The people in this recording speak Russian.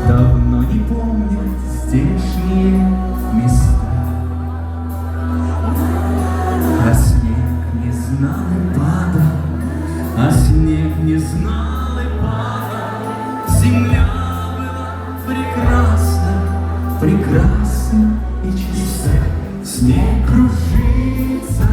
давно не помнят здешние места. А снег не знал и пада, а снег не знал и пада. Земля была прекрасна, прекрасна и чиста. Снег кружится